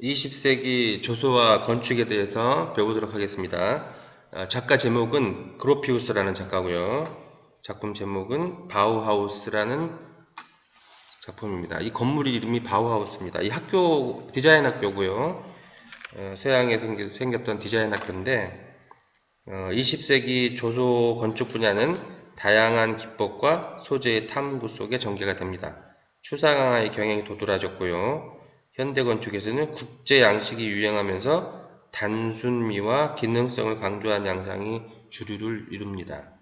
20세기 조소와 건축에 대해서 배우도록 하겠습니다. 작가 제목은 그로피우스라는 작가고요. 작품 제목은 바우하우스라는 작품입니다. 이 건물 이름이 바우하우스입니다. 이 학교 디자인 학교고요. 서양에 생겼던 디자인 학교인데 20세기 조소 건축 분야는 다양한 기법과 소재의 탐구 속에 전개가 됩니다. 추상화의 경향이 도드라졌고요. 현대 건축에서는 국제 양식이 유행하면서 단순미와 기능성을 강조한 양상이 주류를 이룹니다.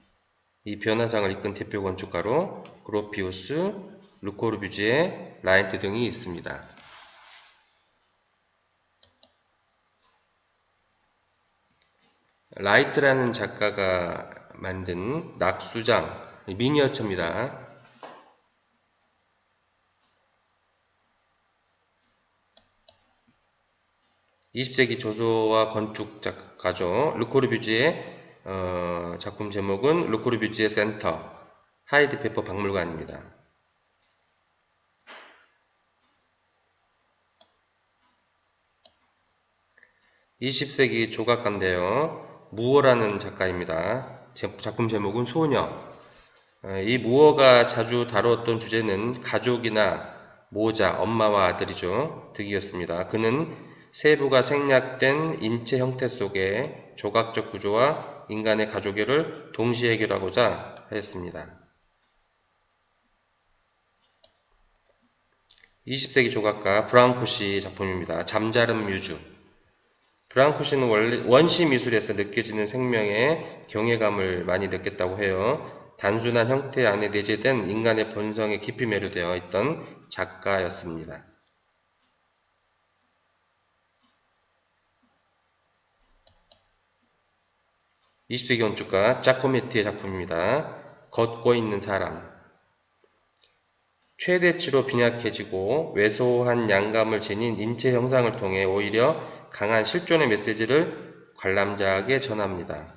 이 변화상을 이끈 대표 건축가로 그로피우스, 르코르뷰지에, 라인트 등이 있습니다. 라이트라는 작가가 만든 낙수장, 미니어처입니다. 20세기 조소와 건축 작가죠. 르코르뷰지의 작품 제목은 르코르뷰지의 센터, 하이드 페퍼 박물관입니다. 20세기 조각가인데요. 무어라는 작가입니다. 작품 제목은 소녀. 이 무어가 자주 다루었던 주제는 가족이나 모자, 엄마와 아들이죠. 득이었습니다. 그는 세부가 생략된 인체 형태 속에 조각적 구조와 인간의 가족애를 동시에 해결하고자 하였습니다. 20세기 조각가 브랑쿠시 작품입니다. 잠자름 뮤즈. 브랑쿠시는 원래 원시 미술에서 느껴지는 생명의 경외감을 많이 느꼈다고 해요. 단순한 형태 안에 내재된 인간의 본성에 깊이 매료되어 있던 작가였습니다. 20세기 건축가 자코메티의 작품입니다. 걷고 있는 사람. 최대치로 빈약해지고 왜소한 양감을 지닌 인체 형상을 통해 오히려 강한 실존의 메시지를 관람자에게 전합니다.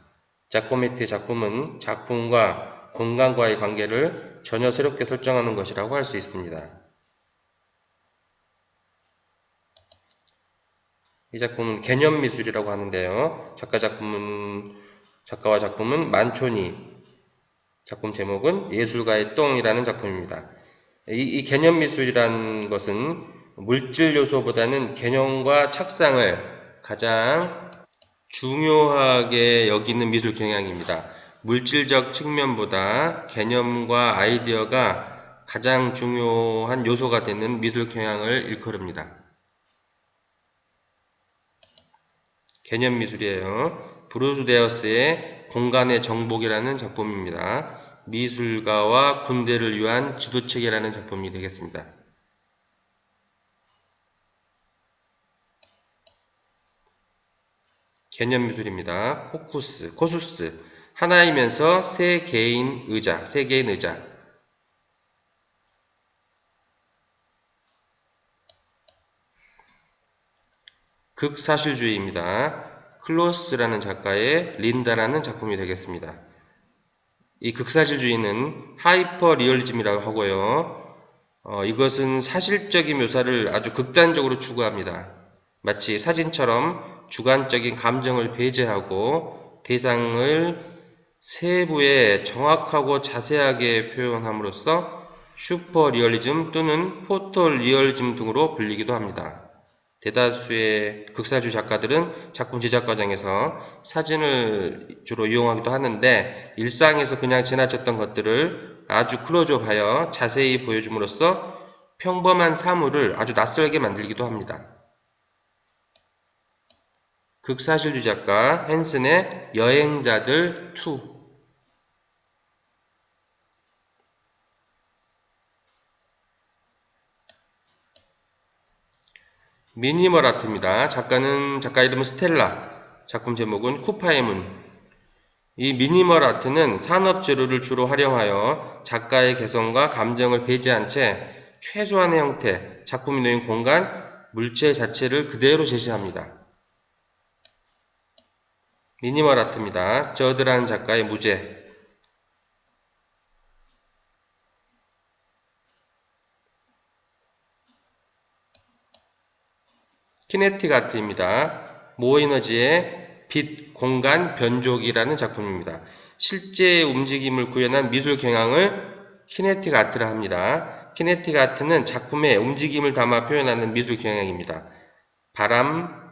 자코메티의 작품은 작품과 공간과의 관계를 전혀 새롭게 설정하는 것이라고 할 수 있습니다. 이 작품은 개념미술이라고 하는데요. 작가와 작품은 만초니, 작품 제목은 예술가의 똥이라는 작품입니다. 이 개념미술이라는 것은 물질 요소보다는 개념과 착상을 가장 중요하게 여기는 미술 경향입니다. 물질적 측면보다 개념과 아이디어가 가장 중요한 요소가 되는 미술 경향을 일컬습니다. 개념 미술이에요. 브루스 데어스의 공간의 정복이라는 작품입니다. 미술가와 군대를 위한 지도체계라는 작품이 되겠습니다. 개념 미술입니다. 코수스. 하나이면서 세 개인 의자. 극사실주의입니다. 클로스라는 작가의 린다라는 작품이 되겠습니다. 이 극사실주의는 하이퍼 리얼리즘이라고 하고요. 이것은 사실적인 묘사를 아주 극단적으로 추구합니다. 마치 사진처럼 주관적인 감정을 배제하고 대상을 세부에 정확하고 자세하게 표현함으로써 슈퍼 리얼리즘 또는 포토 리얼리즘 등으로 불리기도 합니다. 대다수의 극사주 작가들은 작품 제작 과정에서 사진을 주로 이용하기도 하는데 일상에서 그냥 지나쳤던 것들을 아주 클로즈업하여 자세히 보여줌으로써 평범한 사물을 아주 낯설게 만들기도 합니다. 극사실주 작가 헨슨의 여행자들 2. 미니멀 아트입니다. 작가 이름은 스텔라. 작품 제목은 쿠파의 문. 이 미니멀 아트는 산업 재료를 주로 활용하여 작가의 개성과 감정을 배제한 채 최소한의 형태, 작품이 놓인 공간, 물체 자체를 그대로 제시합니다. 미니멀 아트입니다. 저드라는 작가의 무제. 키네틱 아트입니다. 모에너지의 빛, 공간, 변조기라는 작품입니다. 실제 움직임을 구현한 미술 경향을 키네틱 아트라 합니다. 키네틱 아트는 작품의 움직임을 담아 표현하는 미술 경향입니다. 바람,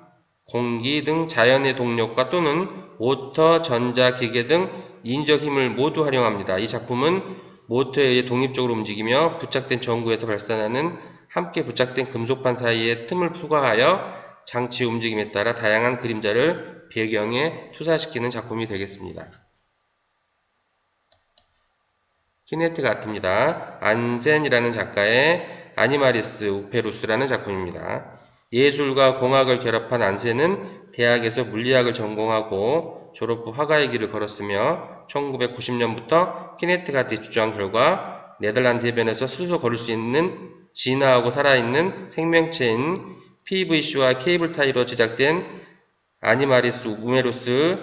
공기 등 자연의 동력과 또는 모터, 전자, 기계 등 인적 힘을 모두 활용합니다. 이 작품은 모터에 의해 독립적으로 움직이며 부착된 전구에서 발산하는 함께 부착된 금속판 사이에 틈을 투과하여 장치 움직임에 따라 다양한 그림자를 배경에 투사시키는 작품이 되겠습니다. 키네틱 아트입니다. 안센이라는 작가의 아니마리스 우페루스라는 작품입니다. 예술과 공학을 결합한 안센은 대학에서 물리학을 전공하고 졸업 후 화가의 길을 걸었으며 1990년부터 키네틱 아트의 주장 결과 네덜란드 해변에서 스스로 걸을 수 있는 진화하고 살아있는 생명체인 PVC와 케이블 타이로 제작된 아니마리스 우메루스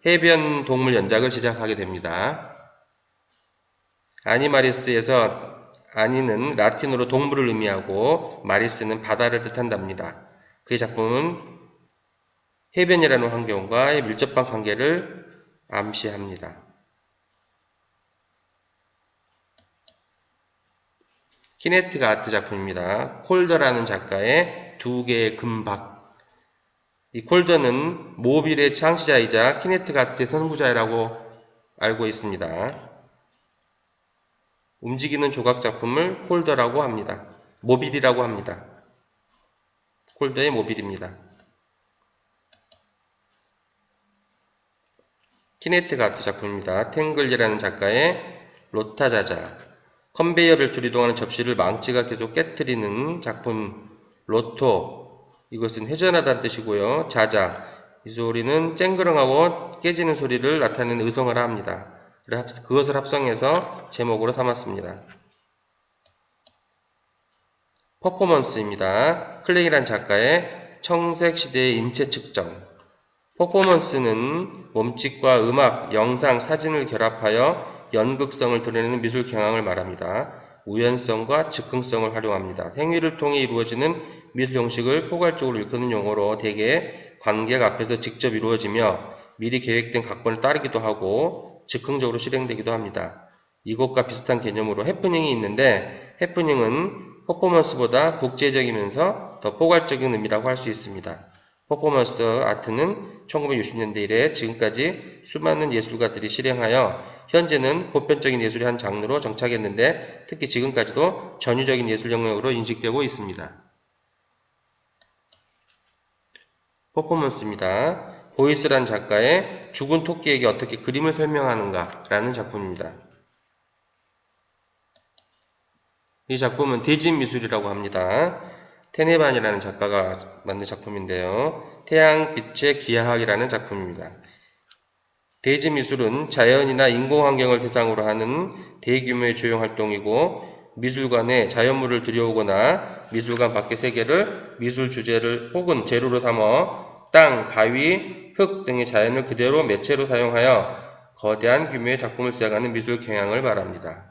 해변 동물 연작을 제작하게 됩니다. 아니마리스에서 아니는 라틴어로 동물을 의미하고 마리스는 바다를 뜻한답니다. 그의 작품은 해변이라는 환경과의 밀접한 관계를 암시합니다. 키네틱 아트 작품입니다. 콜더라는 작가의 두 개의 금박. 이 콜더는 모빌의 창시자이자 키네틱 아트의 선구자라고 알고 있습니다. 움직이는 조각 작품을 콜더라고 합니다. 모빌이라고 합니다. 콜더의 모빌입니다. 키네틱 아트 작품입니다. 탱글이라는 작가의 로타자자. 컨베이어 벨트로 이동하는 접시를 망치가 계속 깨트리는 작품 로토. 이것은 회전하다는 뜻이고요. 자자. 이 소리는 쨍그렁하고 깨지는 소리를 나타내는 의성어라 합니다. 그것을 합성해서 제목으로 삼았습니다. 퍼포먼스입니다. 클레이란 작가의 청색 시대의 인체 측정. 퍼포먼스는 몸짓과 음악, 영상, 사진을 결합하여 연극성을 드러내는 미술 경향을 말합니다. 우연성과 즉흥성을 활용합니다. 행위를 통해 이루어지는 미술 형식을 포괄적으로 일컫는 용어로 대개 관객 앞에서 직접 이루어지며 미리 계획된 각본을 따르기도 하고 즉흥적으로 실행되기도 합니다. 이것과 비슷한 개념으로 해프닝이 있는데 해프닝은 퍼포먼스보다 국제적이면서 더 포괄적인 의미라고 할 수 있습니다. 퍼포먼스 아트는 1960년대 이래 지금까지 수많은 예술가들이 실행하여 현재는 보편적인 예술의 한 장르로 정착했는데 특히 지금까지도 전유적인 예술 영역으로 인식되고 있습니다. 퍼포먼스입니다. 보이스란 작가의 죽은 토끼에게 어떻게 그림을 설명하는가 라는 작품입니다. 이 작품은 대진미술이라고 합니다. 테네반이라는 작가가 만든 작품인데요. 태양빛의 기하학이라는 작품입니다. 대지미술은 자연이나 인공환경을 대상으로 하는 대규모의 조형활동이고 미술관에 자연물을 들여오거나 미술관 밖의 세계를 미술 주제를 혹은 재료로 삼아 땅, 바위, 흙 등의 자연을 그대로 매체로 사용하여 거대한 규모의 작품을 시작하는 미술 경향을 말합니다.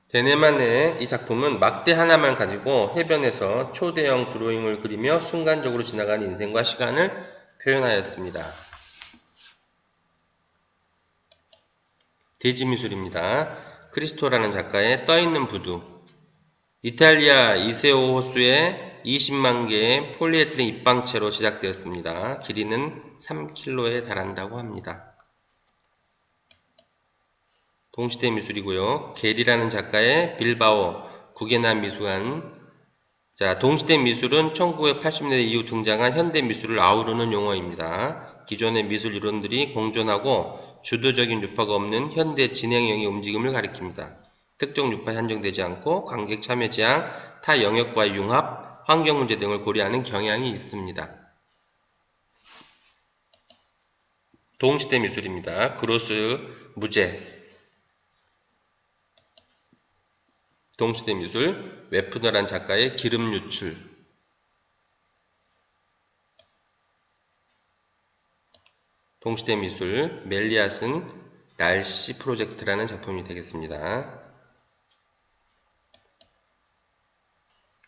데네만의 이 작품은 막대 하나만 가지고 해변에서 초대형 드로잉을 그리며 순간적으로 지나가는 인생과 시간을 표현하였습니다. 대지미술입니다. 크리스토라는 작가의 떠있는 부두. 이탈리아 이세오 호수의 20만 개의 폴리에틸렌 입방체로 제작되었습니다. 길이는 3km에 달한다고 합니다. 동시대 미술이고요. 게리라는 작가의 빌바오 구게나 미술관. 자, 동시대 미술은 1980년대 이후 등장한 현대 미술을 아우르는 용어입니다. 기존의 미술 이론들이 공존하고 주도적인 유파가 없는 현대 진행형의 움직임을 가리킵니다. 특정 유파에 한정되지 않고 관객 참여 지향, 타 영역과의 융합, 환경 문제 등을 고려하는 경향이 있습니다. 동시대 미술입니다. 그로스 무제. 동시대 미술, 웨프너란 작가의 기름 유출. 동시대 미술, 멜리앗은 날씨 프로젝트라는 작품이 되겠습니다.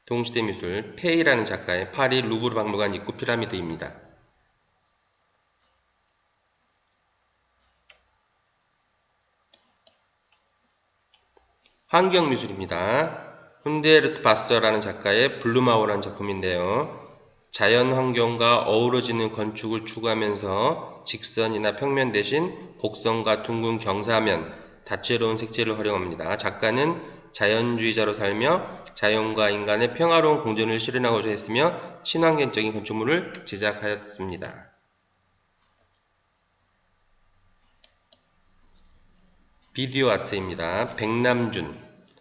동시대 미술 페이라는 작가의 파리 루브르 박물관 입구 피라미드입니다. 환경미술입니다. 훈데르트 바서라는 작가의 블루마우라는 작품인데요. 자연 환경과 어우러지는 건축을 추구하면서 직선이나 평면 대신 곡선과 둥근 경사면, 다채로운 색채를 활용합니다. 작가는 자연주의자로 살며 자연과 인간의 평화로운 공존을 실현하고자 했으며 친환경적인 건축물을 제작하였습니다. 비디오 아트입니다. 백남준,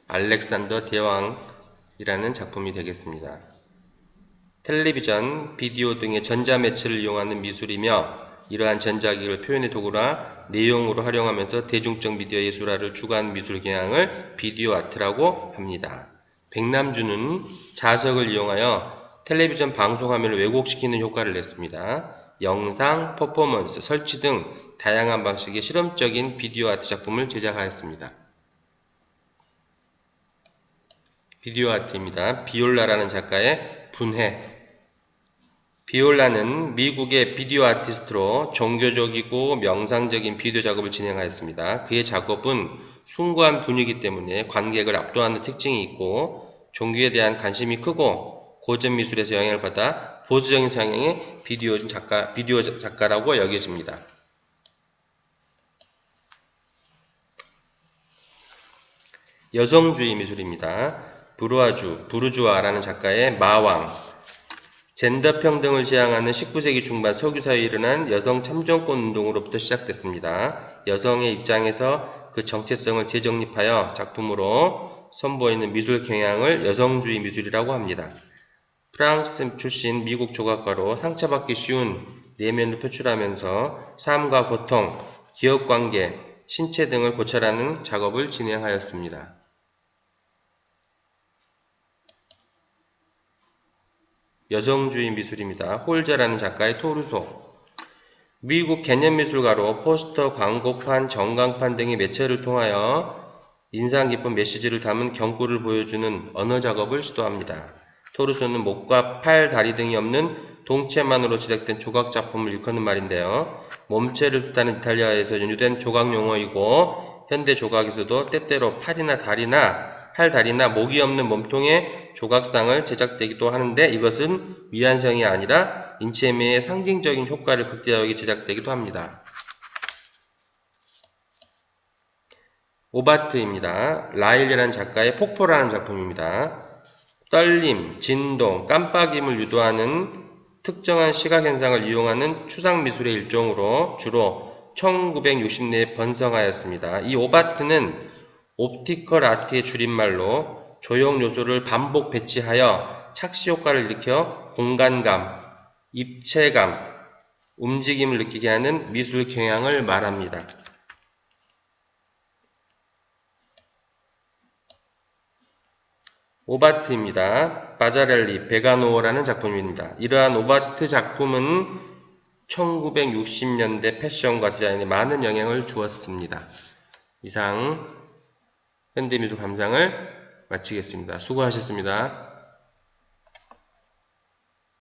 알렉산더 대왕이라는 작품이 되겠습니다. 텔레비전, 비디오 등의 전자매체를 이용하는 미술이며 이러한 전자기기를 표현의 도구나 내용으로 활용하면서 대중적 미디어 예술화를 추구한 미술 경향을 비디오 아트라고 합니다. 백남준은 자석을 이용하여 텔레비전 방송 화면을 왜곡시키는 효과를 냈습니다. 영상, 퍼포먼스, 설치 등 다양한 방식의 실험적인 비디오 아트 작품을 제작하였습니다. 비디오 아트입니다. 비올라라는 작가의 분해. 비올라는 미국의 비디오 아티스트로 종교적이고 명상적인 비디오 작업을 진행하였습니다. 그의 작업은 숭고한 분위기 때문에 관객을 압도하는 특징이 있고 종교에 대한 관심이 크고 고전 미술에서 영향을 받아 보수적인 성향의 비디오 작가라고 여겨집니다. 여성주의 미술입니다. 부르주아라는 작가의 마왕. 젠더 평등을 지향하는 19세기 중반 석유사회에 일어난 여성 참정권 운동으로부터 시작됐습니다. 여성의 입장에서 그 정체성을 재정립하여 작품으로 선보이는 미술 경향을 여성주의 미술이라고 합니다. 프랑스 출신 미국 조각가로 상처받기 쉬운 내면을 표출하면서 삶과 고통, 기업관계, 신체 등을 고찰하는 작업을 진행하였습니다. 여성주의 미술입니다. 홀저라는 작가의 토르소. 미국 개념미술가로 포스터, 광고판, 전광판 등의 매체를 통하여 인상 깊은 메시지를 담은 경구를 보여주는 언어 작업을 시도합니다. 토르소는 목과 팔, 다리 등이 없는 동체만으로 제작된 조각 작품을 일컫는 말인데요. 몸체를 뜻하는 이탈리아에서 연유된 조각 용어이고 현대 조각에서도 때때로 팔이나 다리나 목이 없는 몸통의 조각상을 제작되기도 하는데 이것은 미완성이 아니라 인체미의 상징적인 효과를 극대화하기 제작되기도 합니다. 오바트입니다. 라일이라는 작가의 폭포라는 작품입니다. 떨림, 진동, 깜빡임을 유도하는 특정한 시각현상을 이용하는 추상미술의 일종으로 주로 1960년대에 번성하였습니다. 이 오바트는 옵티컬 아트의 줄임말로 조형 요소를 반복 배치하여 착시 효과를 일으켜 공간감, 입체감, 움직임을 느끼게 하는 미술 경향을 말합니다. 오바트입니다. 바자렐리, 베가노어라는 작품입니다. 이러한 오바트 작품은 1960년대 패션과 디자인에 많은 영향을 주었습니다. 이상 현대미술 감상을 마치겠습니다. 수고하셨습니다.